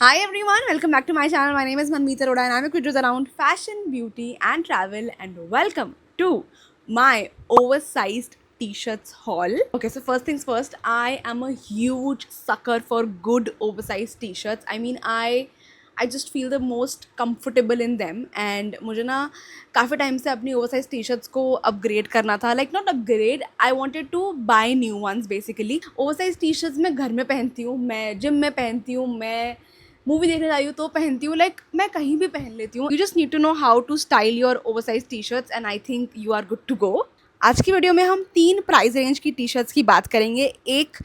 Hi everyone, welcome back to my channel. My name is Manmeet Arora and I'm a curious around fashion, beauty and travel, and welcome to my oversized t-shirts haul. Okay, so first things first, I am a huge sucker for good oversized t-shirts. I just feel the most comfortable in them and मुझे ना काफ़ी time से अपनी oversize T shirts को upgrade करना था, like not upgrade, I wanted to buy new ones. Basically oversize T shirts मैं घर में पहनती हूँ, मैं जिम में पहनती हूँ, मैं मूवी देखने जा रही हूँ तो पहनती हूँ, लाइक मैं कहीं भी पहन लेती हूँ. You just need to know how to style your oversize T shirts and I think you are good to go. आज की वीडियो में हम 3 प्राइस रेंज की टी शर्ट्स की बात करेंगे. एक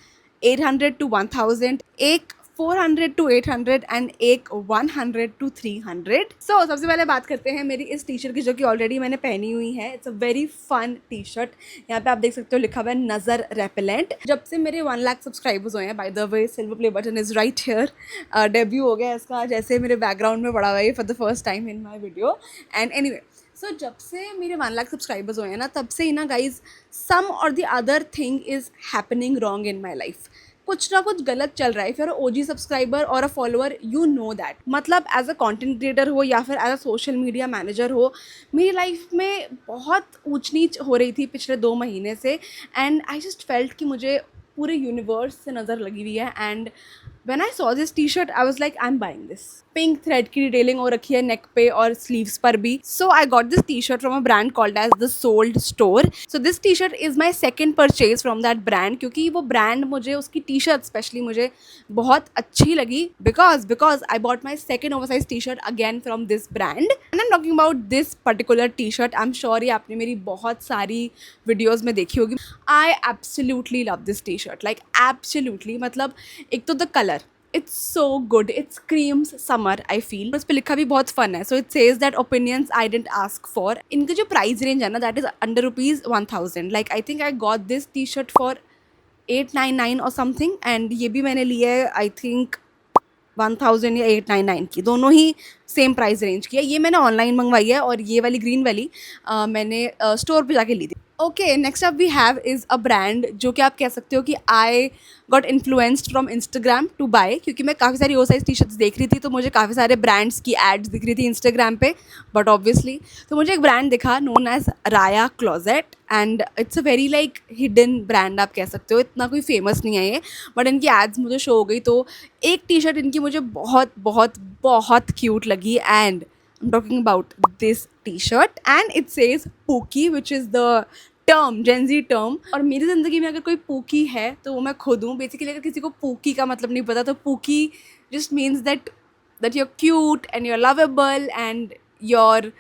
800 to 1000, एक 400 to 800 एंड एक 100 to 300. सो सबसे पहले बात करते हैं मेरी इस टी शर्ट की, जो कि ऑलरेडी मैंने पहनी हुई है. It's a very fun T shirt. यहाँ पे आप देख सकते हो लिखा हुआ है नज़र रेपेलेंट. जब से मेरे 1 लाख सब्सक्राइबर्स हुए हैं, by the way silver play button is right here. Debut हो गया इसका, जैसे मेरे बैकग्राउंड में पड़ा हुआ है for the first time in my video. And anyway, so जब से मेरे 1 लाख सब्सक्राइबर्स हुए हैं ना, तब से ही ना गाइज सम और the other thing is happening wrong in my life. कुछ ना कुछ गलत चल रहा है. If you are OG subscriber और a follower, you know that. मतलब एज अ कंटेंट क्रिएटर हो या फिर as a social media manager हो, मेरी लाइफ में बहुत ऊंच नीच हो रही थी पिछले 2 महीने से. एंड आई जस्ट फेल्ट कि मुझे पूरे यूनिवर्स से नज़र लगी हुई है. And when I saw this T shirt I was like I am buying this. Pink thread की डिटेलिंग हो रखी है नेक पे और स्लीव्स पर भी. So I got this T-shirt from a brand called as the Souled Store. So this T-shirt is my second purchase from that brand, क्योंकि वो ब्रांड मुझे, उसकी टी शर्ट स्पेशली मुझे बहुत अच्छी लगी. Because I bought my second oversize T shirt again from this brand. And I am talking about this particular T shirt. I am sure ये आपने मेरी बहुत सारी वीडियोज़ में देखी होगी. I absolutely love this T shirt, like absolutely. मतलब एक तो the colour, it's so good, it's creams summer I feel. उस पर लिखा भी बहुत फन है. So it says that opinions I didn't ask for. इनका जो प्राइस रेंज है ना, that is under ₹1000. Like I think I got this T shirt for 899 और समथिंग. एंड ये भी मैंने लिया है आई थिंक 1000 या 899 की. दोनों ही सेम प्राइस रेंज की है. ये मैंने ऑनलाइन मंगवाई है और ये वाली ग्रीन वाली मैंने स्टोर पे जाके ली थी. Okay, next up we have is a brand जो कि आप कह सकते हो कि I got influenced from Instagram to buy, क्योंकि मैं काफ़ी सारी ओ साइज टी शर्ट्स देख रही थी तो मुझे काफ़ी सारे ब्रांड्स की एड्स दिख रही थी इंस्टाग्राम पे. बट ऑब्वियसली तो मुझे एक ब्रांड दिखा known as Raya closet. And it's a very like hidden brand आप कह सकते हो. इतना कोई फेमस नहीं है ये, बट इनकी एड्स मुझे शो हो गई. तो एक टी शर्ट इनकी मुझे बहुत बहुत बहुत क्यूट लगी. And I'm talking about this t-shirt and it says Pookie, which is the term, Gen Z term. और मेरी ज़िंदगी में अगर कोई पूकी है तो वो मैं खुद हूँ. बेसिकली अगर किसी को पूकी का मतलब नहीं पता, तो pookie just means that you are cute and you are lovable and you are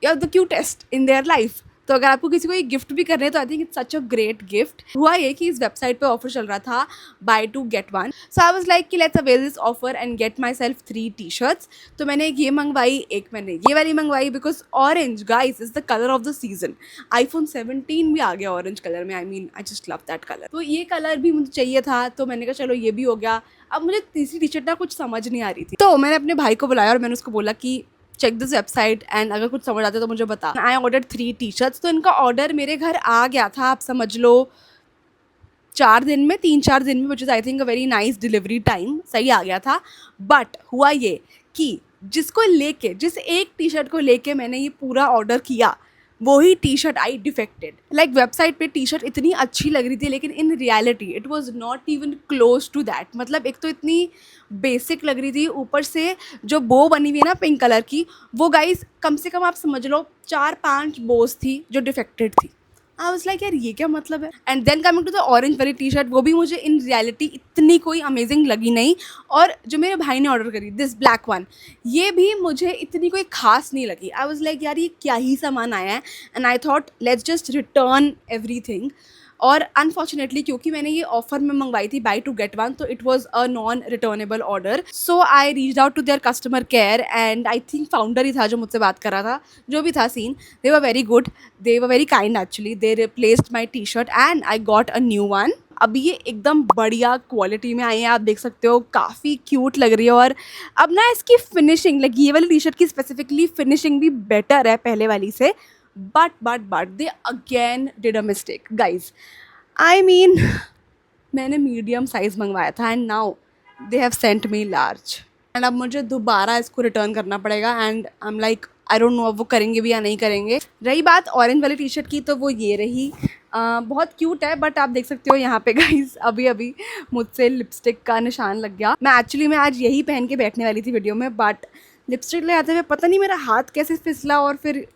the cutest in their life. तो अगर आपको किसी को ये गिफ्ट भी कर रहे हैं तो I think it's such a great gift. हुआ ये कि इस वेबसाइट पे ऑफर चल रहा था buy 2 get 1. So I was like कि let's avail this offer and get myself 3 T-shirts. तो मैंने एक ये मंगवाई, एक मैंने ये वाली मंगवाई, because orange guys is the colour of the season. iPhone 17 भी आ गया ऑरेंज कलर में. I just love that colour. तो ये कलर भी मुझे चाहिए था, तो मैंने कहा चलो ये भी हो गया. अब मुझे तीसरी टी शर्ट ना कुछ समझ नहीं आ रही थी, तो मैंने अपने भाई को बुलाया और मैंने उसको बोला कि चेक दिस वेबसाइट एंड अगर कुछ समझ आते तो मुझे बता. I order 3 T-shirts. तो इनका ऑर्डर मेरे घर आ गया था, आप समझ लो 4 दिन में, 3-4 दिन में, which is I think a very nice delivery time. सही आ गया था. बट हुआ ये कि जिस एक टी शर्ट को लेके मैंने ये पूरा ऑर्डर किया, वो ही टी शर्ट आई डिफेक्टेड. लाइक वेबसाइट पे टी शर्ट इतनी अच्छी लग रही थी, लेकिन in reality it was not even close to that. मतलब एक तो इतनी बेसिक लग रही थी, ऊपर से जो बो बनी हुई है ना पिंक कलर की, वो गाइस कम से कम आप समझ लो 4-5 बोस थी जो डिफेक्टेड थी. आई वाज लाइक यार ये क्या मतलब है. And then coming to the orange वाली टी शर्ट, वो भी मुझे इन रियलिटी इतनी कोई अमेजिंग लगी नहीं. और जो मेरे भाई ने ऑर्डर करी दिस ब्लैक वन, ये भी मुझे इतनी कोई खास नहीं लगी. आई वाज लाइक यार ये क्या ही सामान आया है. And I thought let's just return everything. और अनफॉर्चुनेटली क्योंकि मैंने ये ऑफर में मंगवाई थी बाय 2 get 1, तो it was a non returnable order. So I reach out to their customer care and I think founder ही था जो मुझसे बात कर रहा था. जो भी था scene, they were very good, they were very kind actually. They replaced my T shirt and I got a new one. अभी ये एकदम बढ़िया क्वालिटी में आई है, आप देख सकते हो काफ़ी क्यूट लग रही है. और अब ना इसकी फिनिशिंग, लाइक ये वाली टी शर्ट की स्पेसिफिकली फिनिशिंग भी बेटर है पहले वाली से. But they again did a mistake guys. I mean मैंने मीडियम साइज़ मंगवाया था and now they have sent me large. And अब मुझे दोबारा इसको रिटर्न करना पड़ेगा and I am like I don't no अब वो करेंगे भी या नहीं करेंगे। रही बात ऑरेंज वाली टी शर्ट की, तो वो ये रही। बहुत क्यूट है, बट आप देख सकते हो यहाँ पे गाइस अभी अभी मुझसे लिपस्टिक का निशान लग गया। मैं एक्चुअली मैं आज यही पहन के बैठने वाली थी वीडियो में, बट लिपस्टिक ले आते हुए पता नहीं मेरा हाथ कैसे फिसला और फिर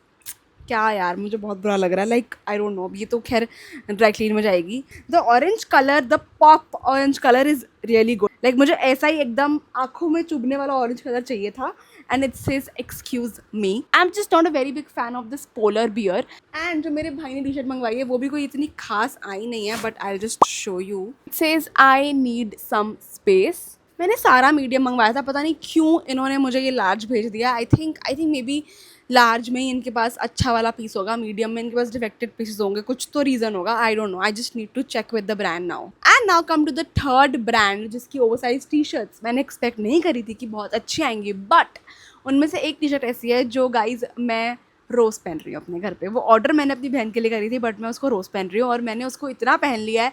क्या यार, मुझे बहुत बुरा लग रहा है। लाइक आई डोंट नो, ये तो खैर ड्राई क्लीन में जाएगी। The orange colour, the pop orange colour is really good. Like मुझे ऐसा ही एकदम आंखों में चुभने वाला ऑरेंज कलर चाहिए था। And it says excuse me, I am just not a very big fan of this polar bear. And जो मेरे भाई ने टी शर्ट मंगवाई है वो भी कोई इतनी खास आई नहीं है, but I just show you. It says I need some space. मैंने सारा मीडियम मंगवाया था, पता नहीं क्यों इन्होंने मुझे ये लार्ज भेज दिया। I think may be large में ही इनके पास अच्छा वाला पीस होगा, मीडियम में इनके पास डिफेक्टेड पीसेस होंगे, कुछ तो रीज़न होगा। I don't know, I just need to check with the brand now. And now come to the third brand, जिसकी ओवरसाइज टी शर्ट्स मैंने एक्सपेक्ट नहीं करी थी कि बहुत अच्छी आएंगी, बट उनमें से एक टी शर्ट ऐसी है जो गाइज मैं रोज़ पहन रही हूँ अपने घर पे। वो ऑर्डर मैंने अपनी बहन के लिए करी थी, बट मैं उसको रोज़ पहन रही हूँ और मैंने उसको इतना पहन लिया है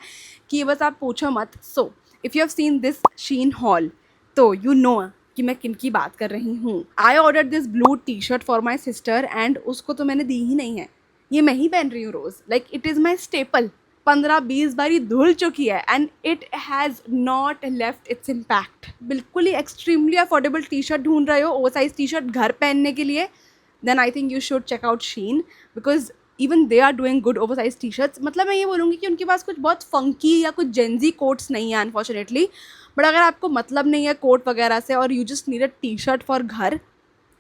कि बस आप पूछो मत। So if you have seen this Shein haul, तो यू नो कि मैं किन की बात कर रही हूँ। I order this blue T shirt for my sister and उसको तो मैंने दी ही नहीं है, ये मैं ही पहन रही हूँ रोज़। Like it is my staple. 15-20 बारी धुल चुकी है and it has not left its impact. बिल्कुल ही एक्सट्रीमली अफोर्डेबल टी शर्ट ढूंढ रहे हो, ओवर साइज टी शर्ट घर पहनने के लिए, then I think you should check out Shein, because even they are doing good over size T shirts. मतलब मैं ये बोलूँगी कि उनके पास कुछ बहुत फंकी या कुछ जेंजी कोट्स नहीं है अनफॉर्चुनेटली, बट अगर आपको मतलब नहीं है कोट वगैरह से और you just need a T shirt for घर,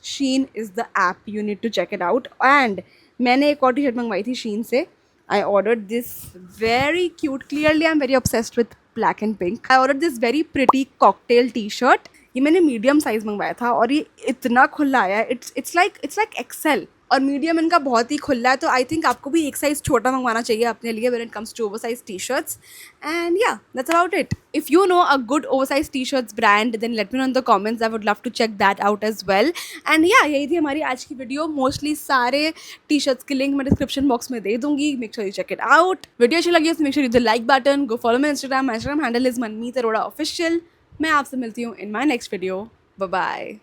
Shein is the app, you need to check it out. And मैंने एक और टी शर्ट मंगवाई थी शीन से। I order this very cute, clearly I am very obsessed with black and pink. I order this very pretty cocktail T-shirt. ये मैंने medium size मंगवाया था और ये इतना खुला आया है, इट्स लाइक एक्सेल, और मीडियम इनका बहुत ही खुला है। तो आई थिंक आपको भी एक साइज़ छोटा मंगवाना चाहिए अपने लिए when it comes to oversize T shirts. And yeah that's about it. If you know a good oversize T shirts brand, then let me know in the comments, I would love to check that out as well. And yeah यही थी हमारी आज की video. Mostly सारे T shirts की link मैं description box में दे दूंगी, make sure you check it out. Video अच्छी लगी तो make sure you the like button, go follow my Instagram handle is Manmeet Arora official. मैं आपसे मिलती हूँ in my next video. Bye bye.